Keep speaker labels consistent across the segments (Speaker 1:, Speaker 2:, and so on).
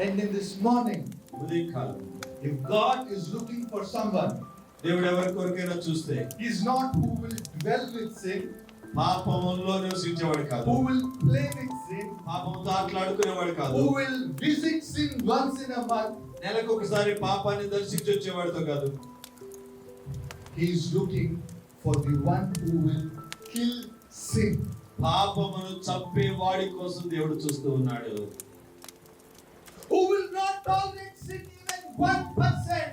Speaker 1: And in this morning,
Speaker 2: ఉదయకాలం
Speaker 1: if God is looking for someone,
Speaker 2: దేవుడు ఎవరి కొరకైనా చూస్తే
Speaker 1: He is not who will dwell with sin,
Speaker 2: పాపంలో నివసించేవాడు కాదు,
Speaker 1: who will play with sin,
Speaker 2: పాపంతో ఆటలాడుకునేవాడు కాదు,
Speaker 1: who will visit sin once in a month.
Speaker 2: నెలకు ఒకసారి పాపాన్ని దర్శించి వచ్చేవాడితో కాదు.
Speaker 1: He is looking for the one who will kill sin.
Speaker 2: పాపమును చంపే వాడి కోసం దేవుడు చూస్తూ ఉన్నాడు.
Speaker 1: Who will not tolerate sin even 1%.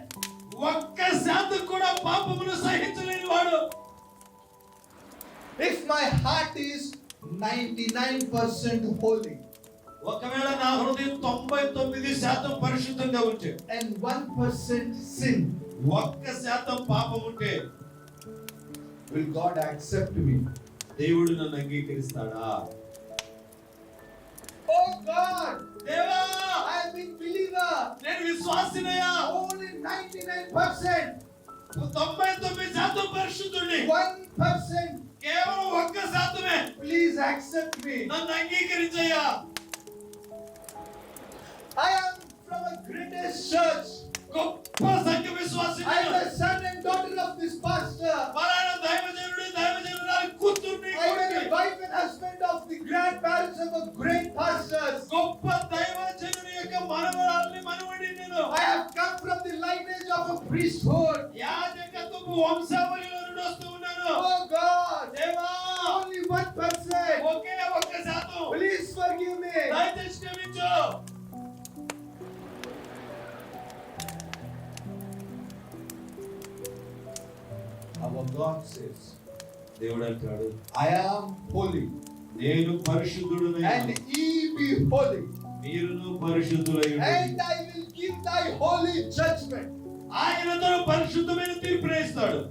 Speaker 2: 1% కూడా పాపమును సహించలేని వాడు.
Speaker 1: If my heart is 99% holy,
Speaker 2: ఒకవేళ నా హృదయం 99% పరిశుద్ధంగా ఉంటే
Speaker 1: and 1% sin,
Speaker 2: 1% పాపం ఉంటే
Speaker 1: will God accept me?
Speaker 2: దేవుడు నన్ను అంగీకరిస్తాడా?
Speaker 1: Oh God,
Speaker 2: దేవా,
Speaker 1: I have been believer.
Speaker 2: నేను విశ్వాసినయ్యా,
Speaker 1: Only 99%.
Speaker 2: 99% పరిశుద్ధుడిని,
Speaker 1: 1%.
Speaker 2: కేవలం 1%మే
Speaker 1: Please accept me.
Speaker 2: నన్ను అంగీకరించయ్యా.
Speaker 1: I am from a greatest church.
Speaker 2: గొప్ప సంఘ విశ్వాసిని.
Speaker 1: I am a son and daughter of this pastor.
Speaker 2: పలానా దైవజనురాలి కూతుర్ని,
Speaker 1: I am a wife and husband of the grandparents of a great pastors.
Speaker 2: గొప్ప దైవజనుని యొక్క మనవరాల్ని, మనవడిని నేను.
Speaker 1: I have come from the lineage of a priesthood.
Speaker 2: యాజకత్వపు వంశావళిలో నుండి వస్తూ ఉన్నాను.
Speaker 1: Oh God,
Speaker 2: దేవా,
Speaker 1: only 1%.
Speaker 2: Okay 1%.
Speaker 1: Please forgive me.
Speaker 2: దయచేసి క్షమించు.
Speaker 1: Our God says,
Speaker 2: దేవుడు అంటాడు,
Speaker 1: I am holy
Speaker 2: నేను పరిశుద్ధుడునై
Speaker 1: and ye be holy,
Speaker 2: మీరును పరిశుద్ధులై ఉండండి.
Speaker 1: and I will give thy holy judgment.
Speaker 2: ఆయన తన పరిశుద్ధమైన తీర్పుని ఇస్తాడు.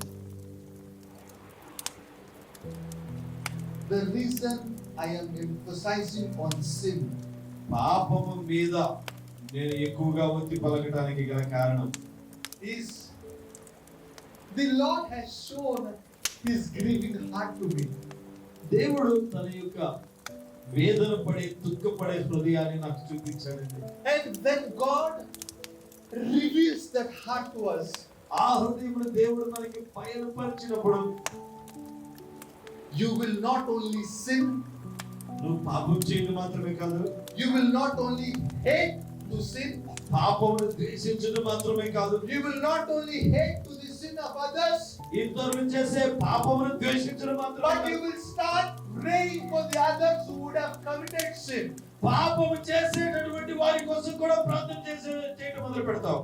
Speaker 1: The reason I am emphasizing on sin
Speaker 2: పాపము మీద నేను ఎక్కువగా ఒత్తి పలకడానికి గల కారణం
Speaker 1: is the Lord has shown his grieving heart to me.
Speaker 2: దేవుడు తన యొక్క వేదన పడే దుఃఖపడే హృదయాన్ని నాకు చూపించాడండి.
Speaker 1: And when God reveals that heart to us,
Speaker 2: ఆ హృదయమును దేవుడు మనకి బయలుపరిచినప్పుడు
Speaker 1: you will not only sin,
Speaker 2: నువ్వు పాపం చేయడం మాత్రమే కాదు,
Speaker 1: you will not only hate to sin,
Speaker 2: పాపమును ద్వేషించడం మాత్రమే కాదు,
Speaker 1: you will not only hate to the sin of others,
Speaker 2: ఇతరులు చేసే పాపమును ద్వేషించడం మాత్రమే
Speaker 1: but you
Speaker 2: కాదు,
Speaker 1: will start praying for the others who would have committed sin.
Speaker 2: పాపము చేసేటటువంటి వారి కోసం కూడా ప్రార్థన చేయడం మొదలు పెడతావు.